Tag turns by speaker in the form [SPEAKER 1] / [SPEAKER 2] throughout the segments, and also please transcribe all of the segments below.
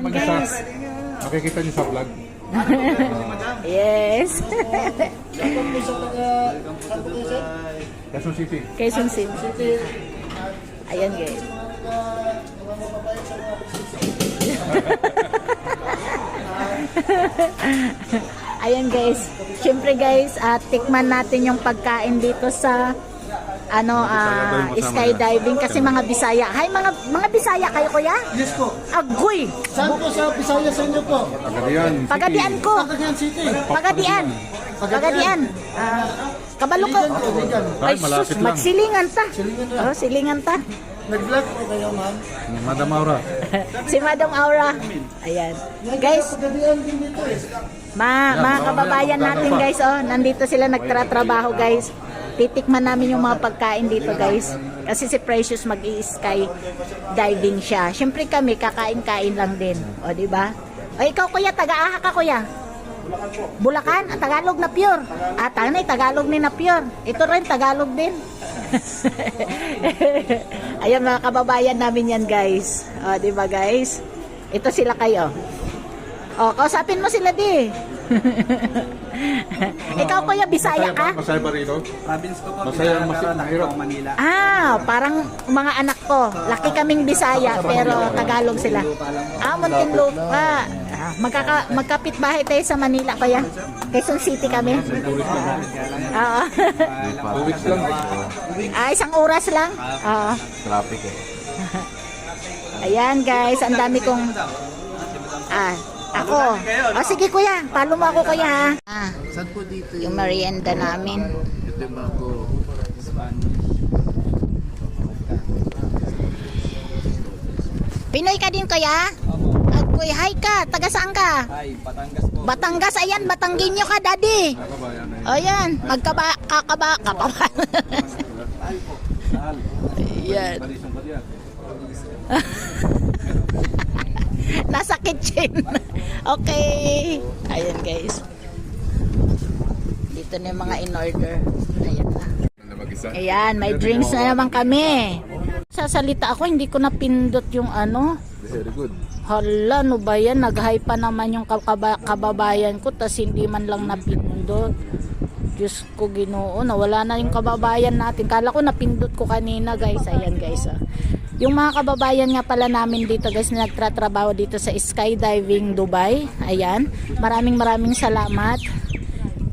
[SPEAKER 1] Guys. Makikita niyo sa vlog.
[SPEAKER 2] Yes.
[SPEAKER 1] Quezon City.
[SPEAKER 2] Quezon City. Ayan guys. Ayan guys. Siyempre guys, tikman natin yung pagkain dito sa skydiving kasi mga Bisaya. Hay mga Bisaya kayo kuya?
[SPEAKER 3] Yes po.
[SPEAKER 2] Agoy.
[SPEAKER 3] Saan po sa Bisaya sa inyo po?
[SPEAKER 1] Pagadian.
[SPEAKER 2] Pagadian ko.
[SPEAKER 3] Pagadian City.
[SPEAKER 2] Pagadian. Pagadian. Kabalo ko. Ay sus, magsilingan ta. Oh, silingan ta.
[SPEAKER 3] Nag-vlog po kayo, ma'am?
[SPEAKER 1] Madam Aura.
[SPEAKER 2] Si Madam Aura. Ayan. Guys,
[SPEAKER 3] Pagadian din dito eh.
[SPEAKER 2] mga kababayan natin guys, oh, nandito sila nagtratrabaho guys. Titikman namin yung mga pagkain dito guys. Kasi si Precious mag-i-sky diving siya. Siyempre kami, kakain-kain lang din. O, diba? O, ikaw kuya, taga-aha ka kuya? Bulacan? Tagalog na pure. Tanay, Tagalog ni na pure. Ito rin, Tagalog din. Ayan mga kababayan namin yan guys. O, diba guys? Ito sila kayo. O, kausapin mo sila di. Ikaw kuya, Bisaya ka?
[SPEAKER 1] Masaya ba rito?
[SPEAKER 4] Province ko po.
[SPEAKER 1] Masaya,
[SPEAKER 4] Mahirap. Manila.
[SPEAKER 2] Parang mga anak ko. Laki kaming Bisaya pero Tagalog sila. Muntinlupa. Magkapit bahay tayo sa Manila kuya. Quezon City kami. Oo.
[SPEAKER 1] 2 weeks lang.
[SPEAKER 2] Isang oras lang. Oo.
[SPEAKER 1] Traffic eh.
[SPEAKER 2] Ayan guys, ang dami kong ako. Sige kuya, follow mo ako kuya ha.
[SPEAKER 3] Saan po dito
[SPEAKER 2] Yung merienda namin.
[SPEAKER 3] Ito yung mango.
[SPEAKER 2] Pinoy ka din kuya? Kuya, hi ka. Taga saan ka?
[SPEAKER 4] Ay, Batangas po.
[SPEAKER 2] Batangas, ayan, Batanggenyo ka, daddy. Ayan, kakaba. Ayan. Nasa kitchen. Okay. Ayan, guys. Dito na yung mga in-order. Ayan na. Ayan, may drinks na naman kami. Sasalita ako, hindi ko napindot yung
[SPEAKER 1] Very good.
[SPEAKER 2] Hala, no ba yan? Nag-hype pa naman yung kababayan ko, tas hindi man lang napindot. Diyos ko Ginoo, nawala na yung kababayan natin. Kala ko napindot ko kanina guys. Ayan guys. Yung mga kababayan nga pala namin dito guys na nagtratrabaho dito sa skydiving Dubai. Ayan. Maraming salamat.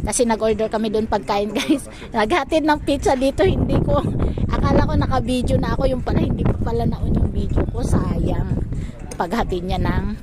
[SPEAKER 2] Kasi nag-order kami doon pagkain guys. Naghatid ng pizza dito. Hindi ko, akala ko naka-video na ako. Yung pala, hindi ko pala naon yung video ko. Sayang. Paghatid niya ng